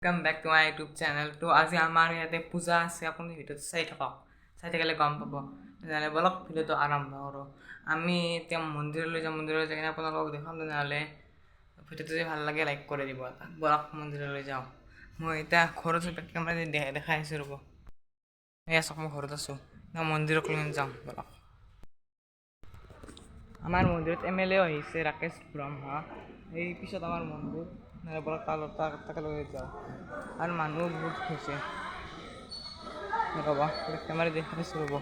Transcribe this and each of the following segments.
Welcome back to my YouTube channel. তো আজি আমাৰ ইয়াতে পূজা আছে, আপুনি ভিডিঅ'টো চাই থাকক, চাই থাকিলে গম পাব। তেনেহ'লে বলক ভিডিঅ'টো আৰম্ভ কৰোঁ। আমি এতিয়া মন্দিৰলৈ যাম, মন্দিৰলৈ যাই কিনে আপোনালোকক দেখাম। তেনেহ'লে ভিডিঅ'টো যদি ভাল লাগে লাইক কৰি দিব। বলক মন্দিৰলৈ যাওঁ। মই এতিয়া ঘৰত কেমেৰা দেখাই আছোঁ, ৰ'ব। এয়া চাওক, মই ঘৰত আছোঁ। মন্দিৰক লৈ যাওঁ, বলক। আমাৰ মন্দিৰত MLA আহিছে, ৰাকেশ ব্ৰহ্মা। এই পিছত আমাৰ মন্দিৰ, বলক তাকে লৈ যাওঁ। আৰু মানুহ বহুত হৈছে, ৰ'ব কেমেৰা দেখাইছোঁ, ৰ'ব।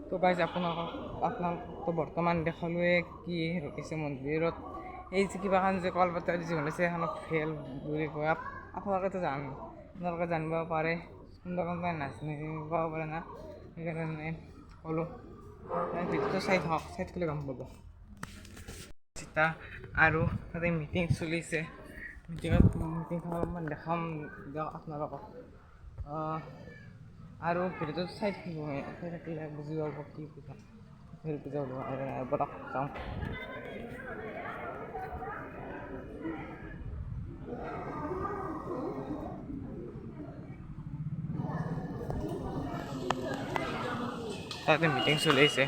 তো গাইজ, আপোনালোকতো বৰ্তমান দেখালোৱে কি হৈছে মন্দিৰত। এই যে কিবা এখন যে কলপাতৰ যি বনাইছে, সেইখনক ভেল বুলি কয়। আপোনালোকেতো আপোনালোকে জানিব পাৰে, কোনোবাই নাজানিব পাৰে না, সেইকাৰণে ক'লোঁ। ভিডিঅ'টো চাই থাকক, চাই থাকিলে গম পাব। আৰু তাতে মিটিং চলিছে, মিটিংখন অলপমান দেখাম দিয়ক আপোনালোকক। আৰু ভিডিঅ'টো চাই থাকিলে বুজি পাব কি পূজা, ভেল পূজা বলক যাওঁ। তাতে মিটিং চলি আছে।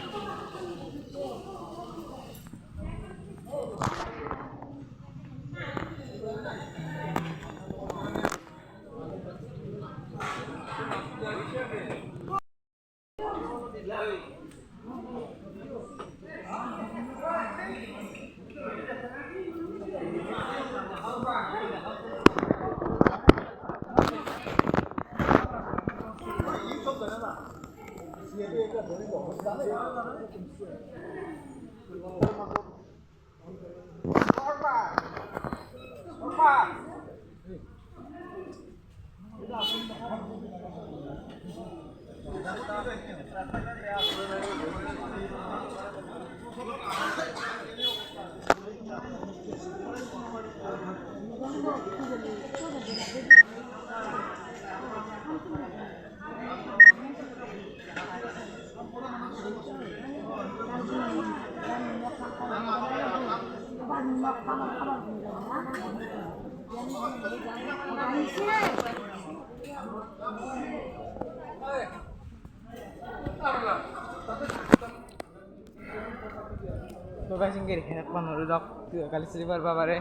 সিংগের হেক বানোর দক গালি চলি পারবা পারে।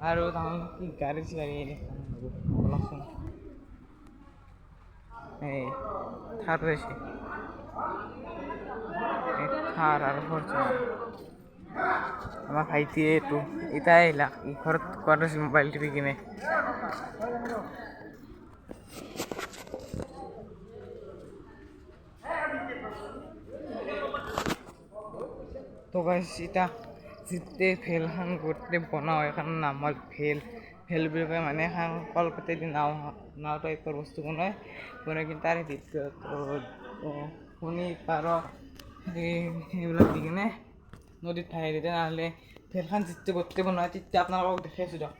আর তখন কি গাড়ি গাড়ি অলপচোন এই থার রয়েছে, থার আর ফরচুনার। আমার ভাইটি একটু এটাই ঘরত করেছে মোবাইল টিভি কিনে। তো গাইস, এটা যেতে ভেলখান করতে বনাও, এখানে নাম হল ভেল। ভেল বুলি কয় মানে এখন কলপাতে দি নাও টাইপৰ বস্তু বনায় কিন্তু তাৰে ভিতৰত কণী পাৰ সেইবিলাক দি কিনে নদীত ঠাই দিয়ে। তেনেহ'লে ভেলখান যেতিয়া গোটেই বনোৱা তেতিয়া আপোনালোকক দেখাইছোঁ দিয়ক।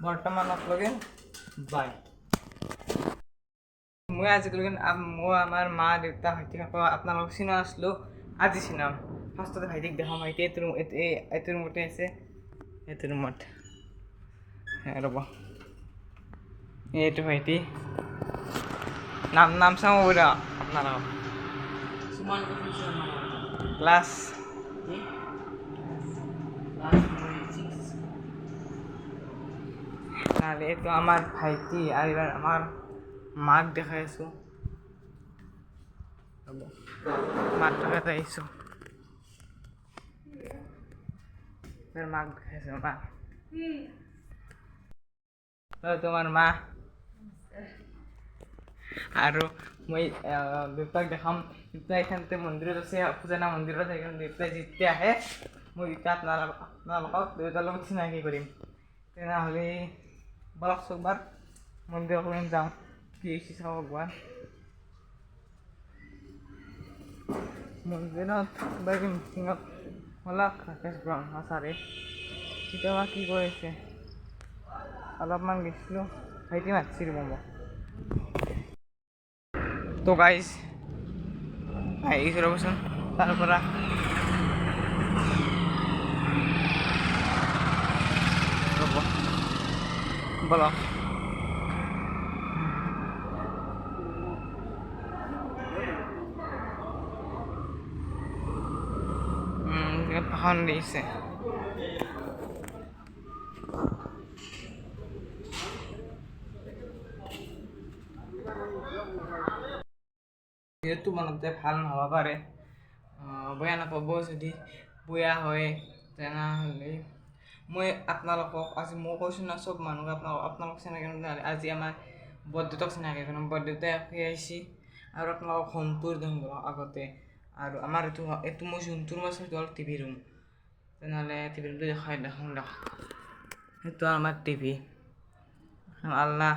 বৰ্তমানকলৈকে বাই। মই আজিলৈকে মই আমাৰ মা দেউতা ভাইটি আপোনালোকক চিনা নাছিলোঁ, আজি চিনাম। ফাৰ্ষ্টতে ভাইটিক দেখাম। ভাইটি এইটো ৰুমতে আছে, এইটো ৰুমত ৰ'ব। এইটো ভাইটি নাম চাওঁ বুঢ়া আপোনালোকক। ক্লাছ আর এই তো আমার ভাইটি আর এবার আমার মাক দেখাই আছো মাক দেখাতে আইছো এবার মাক দেখাইছো মা তোমার মা আৰু মই দেউতাক দেখাম দেউতা এখানতে মন্দিৰত আছে পূজানা মন্দিৰত সেইকাৰণে দেউতাই যেতিয়া আহে মই এতিয়া আপোনালোকক দেউতাৰ লগত চিনাকি কৰিম তেনেহ'লে বলক চকবাৰ মন্দিৰত যাওঁ কি হৈছে চাব ভগৱান মন্দিৰত কিবা মিটিঙত বলক ৰাকেশ ব্ৰহ্মচাৰী কেতিয়াবা কি কৰিছে অলপমান গৈছিলোঁ ভাইটি মাতিছিল মোক তো গাইজ আহিছোঁ ৰ'বচোন তাৰ পৰা ৰ'ব বলক ভাষণ দিছে যিহেতু মনতে ভাল নহ'ব পাৰে বেয়া নাপাব যদি বেয়া হয় তেনেহ'লে মই আপোনালোকক আজি মই কৈছোঁ না চব মানুহক আপোনালোক চিনাকি নহ'লে আজি আমাৰ বৰদেউতাক চিনাকি কৰিম বৰদেউতাই আহিছে আৰু আপোনালোকক হোমটোৰ দিম আগতে আৰু আমাৰ এইটো মই যোনটো ৰুম আছে সেইটো হ'ল টিভি ৰুম তেনেহ'লে টিভি ৰুমটো দেখাই দেখোন সেইটো আমাৰ টিভি আল্লাহ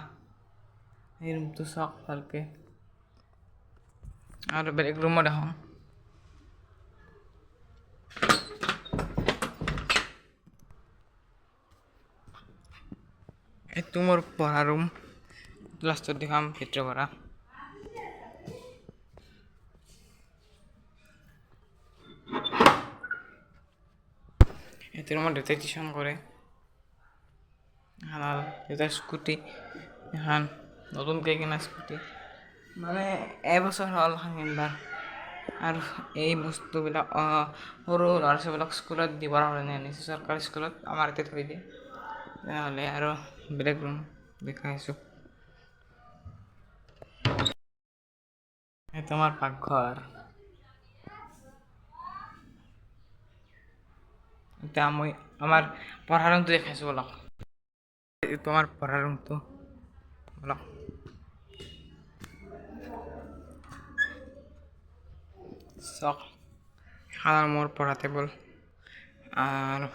এই ৰুমটো চাওক ভালকৈ আৰু বেলেগ ৰুমত দেখাম এইটো মোৰ পঢ়া ৰুম লাষ্টত দেখাম ভিতৰৰ পৰা এইটো ৰুমত দেউতাই টিউশ্যন কৰে এখন দেউতাৰ স্কুটি এখন নতুনকৈ কিনা স্কুটি মানে এবছৰ হ'ল কিনিবা আৰু এই বস্তুবিলাক সৰু ল'ৰা ছোৱালীবিলাক স্কুলত দিবৰ কাৰণে আনিছোঁ চৰকাৰী স্কুলত আমাৰ ইয়াতে থৈ দিয়ে তেনেহ'লে আৰু বেলেগ ৰুম দেখাইছোঁ এইটো আমাৰ পাকঘৰ এতিয়া মই আমাৰ পঢ়া ৰুমটো দেখাইছোঁ বলক এইটো আমাৰ পঢ়া ৰুমটো বলক চাওক এখন মোৰ পঢ়া টেবুল আৰু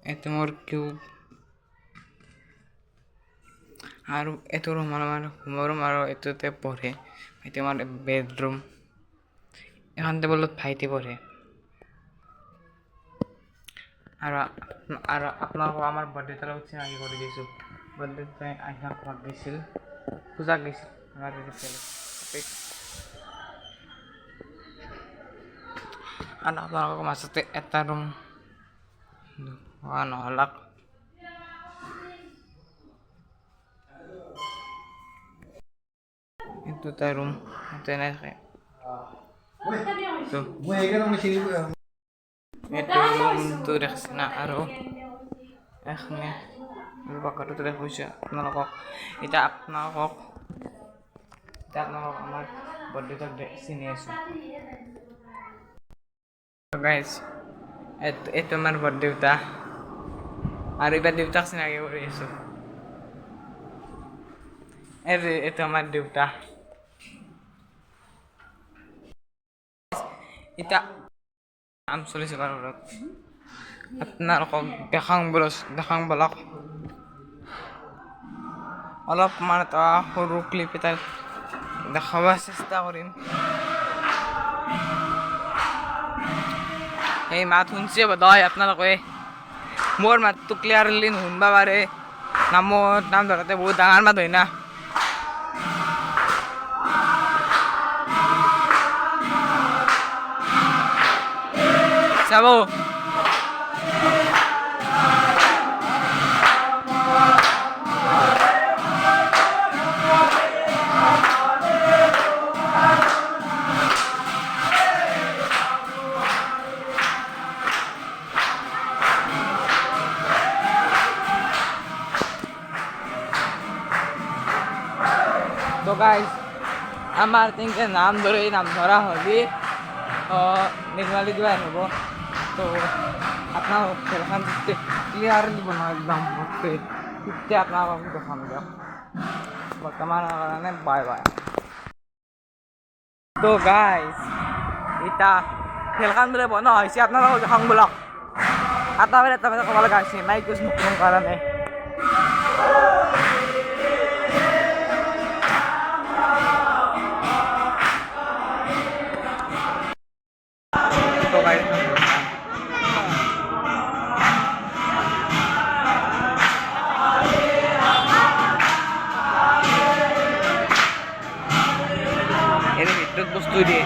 এইটো মোৰ কিউব আৰু এইটো ৰুম আমাৰ হোমৰ ৰুম আৰু এইটোতে পঢ়ে এইটো আমাৰ বেডৰুম এখন টেবুলত ভাইটি পঢ়ে আৰু আপোনালোকক আমাৰ বৰদেউতাৰ লগত চিনাকি কৰি দিছোঁ বৰদেউতাই আইতাক ঘৰত গৈছিল পূজাত গৈছিল আমাৰ আৰু আপোনালোকৰ মাজতে এটা ৰুম নহ'লাক এইটো এটা ৰুম তেনেকৈ এইটো ৰুমটো দেখিছে না আৰু এখনে বাকৰটো দেখাইছোঁ আপোনালোকক এতিয়া আপোনালোকক আমাৰ বৰদেউতাক চিনি আছোঁ গাইজ এইটো আমাৰ বৰদেউতা আৰু এইবাৰ দেউতাক চিনাকি কৰি আছোঁ এইটো আমাৰ দেউতা এতিয়া কাম চলিছে ঘৰত আপোনালোকক দেখাং বলক অলপমান এটা সৰু ক্লিপ এটা দেখাব চেষ্টা কৰিম এই মাত শুনছে বোধহয় আপোনালোকে মোৰ মাতটো ক্লিয়াৰলি নুশুনিব পাৰে নাম ধৰোঁতে বহুত ডাঙৰ মাত হয় না চাব তো গাইজ আমার তিনটে নাম ধরা হলে নির্মালি দিবা হ'ব তো আপনার খেলখান জিততে ক্লিয়ারলি বনাই একদম ভর্তি জিততে আপনার দেখাম দিয়ক বর্তমানের কারণে বাই বাই। তো গাইজ এটা খেলখান বোলে বনোৱা হৈছে আপোনালোকক দেখাম বলক এটা বেলা ক'ব লগা হৈছে মাইক ইউজ নকৰোঁ কাৰণে। তো গাইজ এৰ ভিতৰত বস্তু দিয়ে।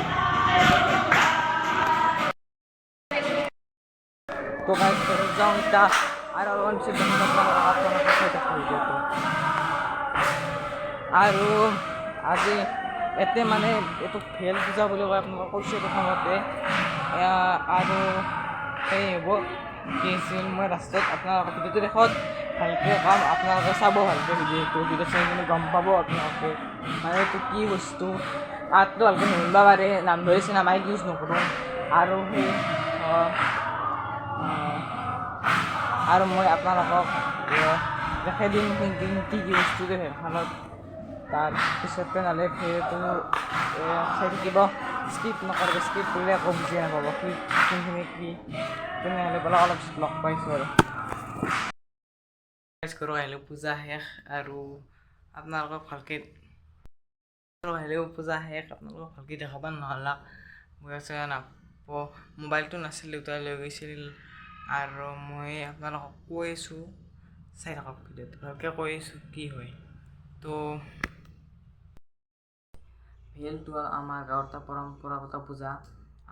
তো গাইজ যাওঁ এতিয়া আৰু অলপমান পিছত আৰু আজি এতে মানে এইটো ভেল পূজা বুলি কয় আপোনালোকক কৈছোঁ প্ৰথমতে আৰু সেই হ'ব কি আছিল মই লাষ্টত আপোনালোকৰ ভিডিঅ'টো দেখত ভালকৈ কাম আপোনালোকে চাব ভালকৈ ভিডিঅ'টো চাই কিনে গম পাব আপোনালোকে মানে এইটো কি বস্তু তাততো ভালকৈ নুশুনিব পাৰে নাম ধৰিছে না মাইক ইউজ নকৰোঁ আৰু সেই আৰু মই আপোনালোকক দেখাই দিম কি বস্তু ভেলখনত তাৰপিছত তেনেহ'লে ভিডিঅ'টো চাই থাকিব স্কিপ নকৰিব স্কিপ কৰিলে একো বুজি নাপাব কোনখিনি কি তেনেহ'লে বোলে অলপ পিছত লগ পাইছোঁ আৰু কৰোঁ আহিলেও পূজা শেষ আৰু আপোনালোকক ভালকৈ আহিলেও পূজা শেষ আপোনালোকক ভালকৈ দেখাব নহ'লা গৈ আছে মোবাইলটো নাছিল দেউতাই লৈ গৈছিল আৰু মই আপোনালোকক কৈ আছোঁ চাই থাকক ভিডিঅ'টো ভালকৈ কৈ আছোঁ কি হয়। তো ভেলটো আমাৰ গাঁৱৰ এটা পৰম্পৰাগত পূজা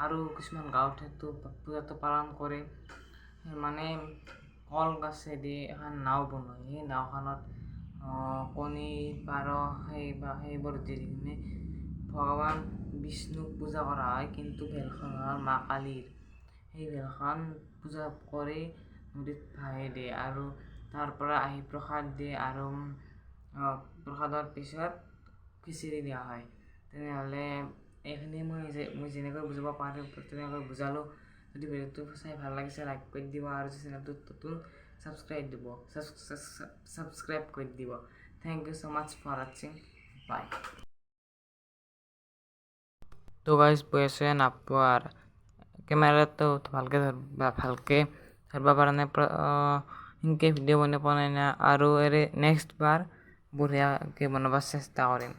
আৰু কিছুমান গাঁৱত সেইটো পূজাটো পালন কৰে মানে কলগছেদি এখন নাও বনায় সেই নাওখনত কণী পাৰ সেইবোৰ দি কিনে ভগৱান বিষ্ণুক পূজা কৰা হয় কিন্তু ভেলখন হ'ল মা কালীৰ সেই ভেলখন পূজা কৰি নদীত ভাহি দিয়ে আৰু তাৰ পৰা আহি প্ৰসাদ দিয়ে আৰু প্ৰসাদৰ পিছত খিচিৰি দিয়া হয়। তেনেহ'লে এইখিনি মই যেনেকৈ বুজাব পাৰোঁ তেনেকৈ বুজালোঁ। যদি ভিডিঅ'টো চাই ভাল লাগিছে লাইক কৰি দিব আৰু চেনেলটোত নতুন ছাবস্ক্ৰাইব কৰি দিব। Thank you so' much for ৱাচিং বাই। তো গাইজ পইচা নাপোৱাৰ কেমেৰাটো ভালকৈ ধৰিব পৰা নাই সেনেকৈ ভিডিঅ' বনাই পোৱা নাই আৰু নেক্সট বাৰ বঢ়িয়াকৈ বনাব চেষ্টা কৰিম।